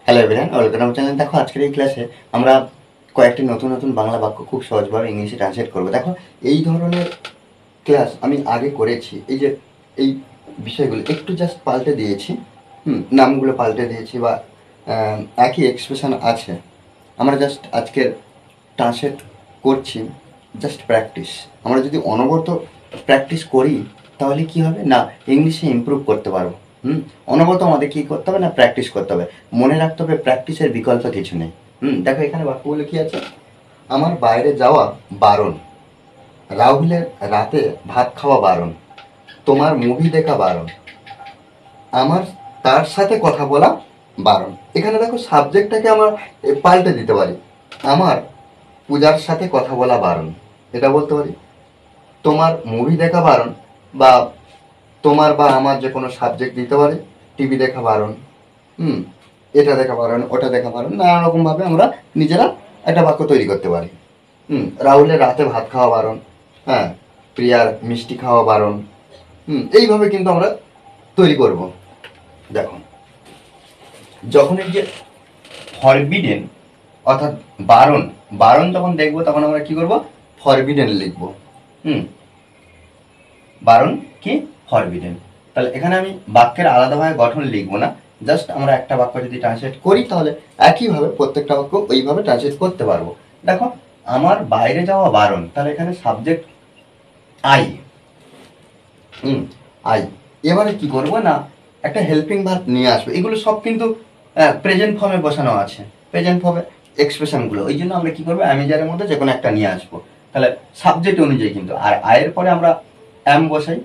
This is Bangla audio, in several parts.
হ্যালো এভরিওয়ান, ওয়েলকাম আমার চ্যানেল। দেখো আজকের এই ক্লাসে আমরা কয়েকটি নতুন নতুন বাংলা বাক্য খুব সহজভাবে ইংলিশে ট্রান্সলেট করবো। দেখো এই ধরনের ক্লাস আমি আগে করেছি। এই যে এই বিষয়গুলো একটু জাস্ট পাল্টে দিয়েছি, নামগুলো পাল্টে দিয়েছি বা একই এক্সপ্রেশন আছে। আমরা জাস্ট আজকের ট্রান্সলেট করছি, জাস্ট প্র্যাকটিস। আমরা যদি অনবরত প্র্যাকটিস করি তাহলে কি হবে না, ইংলিশে ইমপ্রুভ করতে পারবো। অনবরত আমাদের কী করতে হবে না, প্র্যাকটিস করতে হবে। মনে রাখতে হবে প্র্যাকটিসের বিকল্প কিছু নেই। দেখো এখানে বাক্যগুলো কি আছে। আমার বাইরে যাওয়া বারণ, রাহুলের রাতে ভাত খাওয়া বারণ, তোমার মুভি দেখা বারণ, আমার তার সাথে কথা বলা বারণ। এখানে দেখো সাবজেক্টটাকে আমরা পাল্টে দিতে পারি। আমার পূজার সাথে কথা বলা বারণ, এটা বলতে পারি। তোমার মুভি দেখা বারণ, বা তোমার বা আমার যে কোনো সাবজেক্ট দিতে পারে। টিভি দেখা বারণ, এটা দেখা বারণ, ওটা দেখা বারণ, নানা রকমভাবে আমরা নিজেরা একটা বাক্য তৈরি করতে পারি। রাহুলের রাতে ভাত খাওয়া বারণ, হ্যাঁ, প্রিয়ার মিষ্টি খাওয়া বারণ। এইভাবে কিন্তু আমরা তৈরি করব। দেখো যখন এই যে ফরবিডেন অর্থাৎ বারণ, বারণ যখন দেখবো তখন আমরা কি করব, ফরবিডেন লিখবো। বারণ কি, ফরবিডেন। তাহলে এখানে আমি বাক্যের আলাদাভাবে গঠন লিখবো না, জাস্ট আমরা একটা বাক্য যদি ট্রান্সলেট করি তাহলে একইভাবে প্রত্যেকটা বাক্য ওইভাবে ট্রান্সলেট করতে পারবো। দেখো আমার বাইরে যাওয়া বারণ, তাহলে এখানে সাবজেক্ট আই। আই। এবারে কি করবো না, একটা হেল্পিং ভার্ব নিয়ে আসবো। এগুলো সব কিন্তু প্রেজেন্ট ফর্মে বসানো আছে, প্রেজেন্ট ফর্মে এক্সপ্রেশনগুলো। ওই জন্য আমরা কি করবো, অ্যামিজারের মধ্যে যে কোনো একটা নিয়ে আসবো। তাহলে সাবজেক্ট অনুযায়ী কিন্তু, আর আয়ের পরে আমরা অ্যাম বসাই।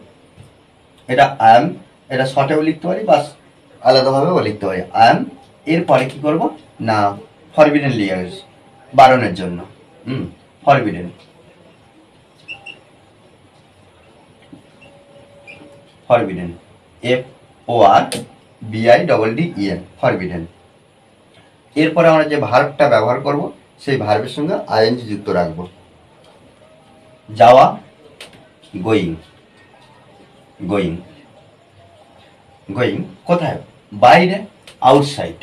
এটা অ্যাম, এটা শর্টেও লিখতে পারি বা আলাদাভাবেও লিখতে পারি। অ্যাম এরপরে কি করব না, ফরবিডেন লিখে আসি বারণের জন্য। Forbidden, forbidden, FORBIDDEN, forbidden. এরপরে আমরা যে ভার্বটা ব্যবহার করব সেই ভার্বের সঙ্গে আইএনজি যুক্ত রাখব। যাওয়া, গোয়িং, গোয়িং, গোয়িং কোথায়, বাইরে, আউটসাইড।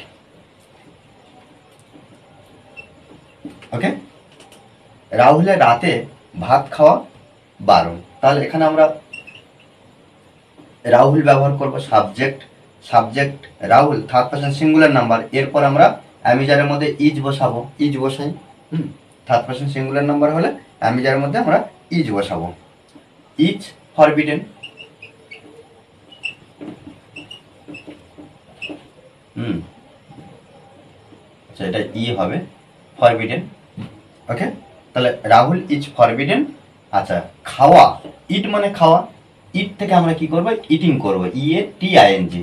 ওকে। রাহুলের রাতে ভাত খাওয়া বারণ, তাহলে এখানে আমরা রাহুল ব্যবহার করব, subject, subject Rahul, third person singular number. এরপর আমরা অ্যামিজারের মধ্যে ইজ বসাবো, ইজ বসাই। থার্ড পারসন সিঙ্গুলার নাম্বার হলে অ্যামিজারের মধ্যে আমরা ইজ বসাবো। ইজ ফরবিডেন, আচ্ছা এটা ই হবে, ফরবিডেন। ওকে। তাহলে রাহুল ইজ ফরবিডেন। আচ্ছা খাওয়া, ইট মানে খাওয়া, ইট থেকে আমরা কি করব, ইটিং করব, EATING,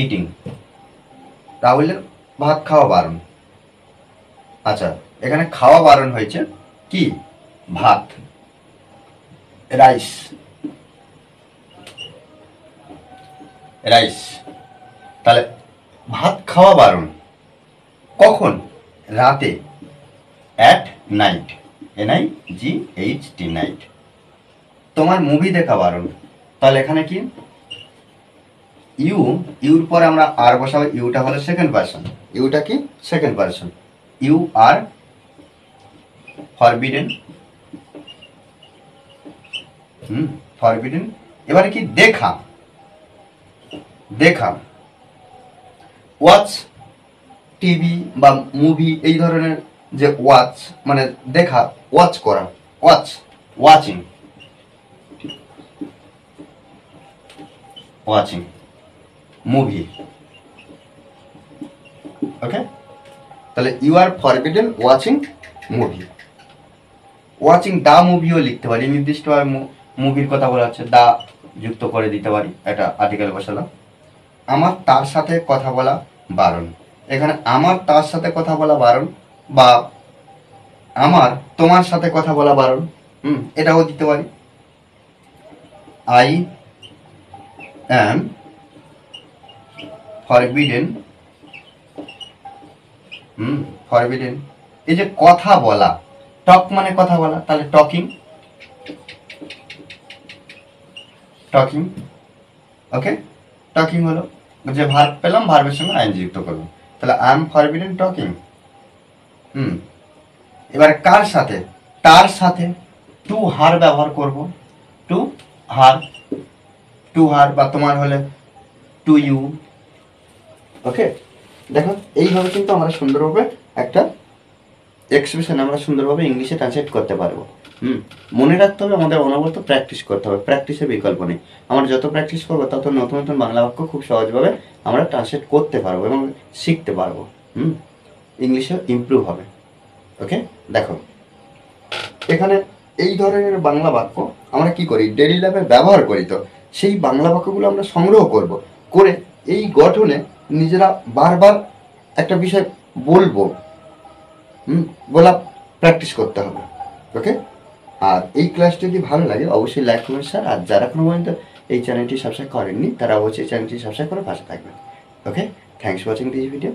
ইটিং। রাহুলের ভাত খাওয়া বারণ। আচ্ছা এখানে খাওয়া বারণ হয়েছে কি, ভাত, রাইস, রাইস। তাহলে ভাত খাওয়া বারণ কখন, রাতে, অ্যাট নাইট, NIGHT, নাইট। তোমার মুভি দেখা বারণ, তাহলে এখানে কি, ইউর পরে আমরা আর বসাবো। ইউটা হলো সেকেন্ড পারসন, ইউটা কি second person. You are forbidden, forbidden. এবারে কি, দেখা, দেখা, ওয়াচ টিভি বা মুভি, এই ধরনের যে ওয়াচ মানে দেখা, ওয়াচ করা, watch, watching, watching movie. Okay. তাহলে you are forbidden watching movie. Watching the মুভিও লিখতে পারি, নির্দিষ্টভাবে মুভির কথা বলা হচ্ছে, দা যুক্ত করে দিতে পারি, এটা আর্টিকেল বসালাম। আমার তার সাথে কথা বলা বারণ, এখানে আমার তার সাথে কথা বলা বারণ, বা আমার তোমার সাথে কথা বলা বারণ, এটাও দিতে পারি। I am forbidden, forbidden. এই যে কথা বলা, টক মানে কথা বলা, তাহলে টকিং, টকিং। ওকে। টকিং হলো যে ভার্ব পেলাম, ভার্বের সঙ্গে আইএনজি যুক্ত করবো। তাহলে আই এম ফরবিডেন টকিং। এবার কার সাথে, তার সাথে টু হার ব্যবহার করব, টু হার, টু হার, বা তোমার হলে টু ইউ। ওকে, দেখো এইভাবে কিন্তু আমরা সুন্দরভাবে একটা এক্সপ্রেশন আমরা সুন্দরভাবে ইংলিশে ট্রান্সলেট করতে পারবো। মনে রাখতে হবে আমাদের অনবরত প্র্যাকটিস করতে হবে, প্র্যাকটিসের বিকল্প নেই। আমরা যত প্র্যাকটিস করবো তত নতুন নতুন বাংলা বাক্য খুব সহজভাবে আমরা ট্রান্সলেট করতে পারবো এবং শিখতে পারবো। ইংলিশে ইমপ্রুভ হবে। ওকে, দেখো এখানে এই ধরনের বাংলা বাক্য আমরা কি করি, ডেইলি লাইফে ব্যবহার করি। তো সেই বাংলা বাক্যগুলো আমরা সংগ্রহ করব, করে এই গঠনে নিজেরা বারবার একটা বিষয় বলবো, বলা প্র্যাকটিস করতে হবে। ওকে, আর এই ক্লাস যদি ভালো লাগে অবশ্যই লাইক করবেন স্যার। আর যারা কোনো পর্যন্ত এই চ্যানেলটি সাবস্ক্রাইব করেননি তারা অবশ্যই চ্যানেলটি সাবস্ক্রাইব করে পাশে থাকবেন। Okay, thanks for watching this video.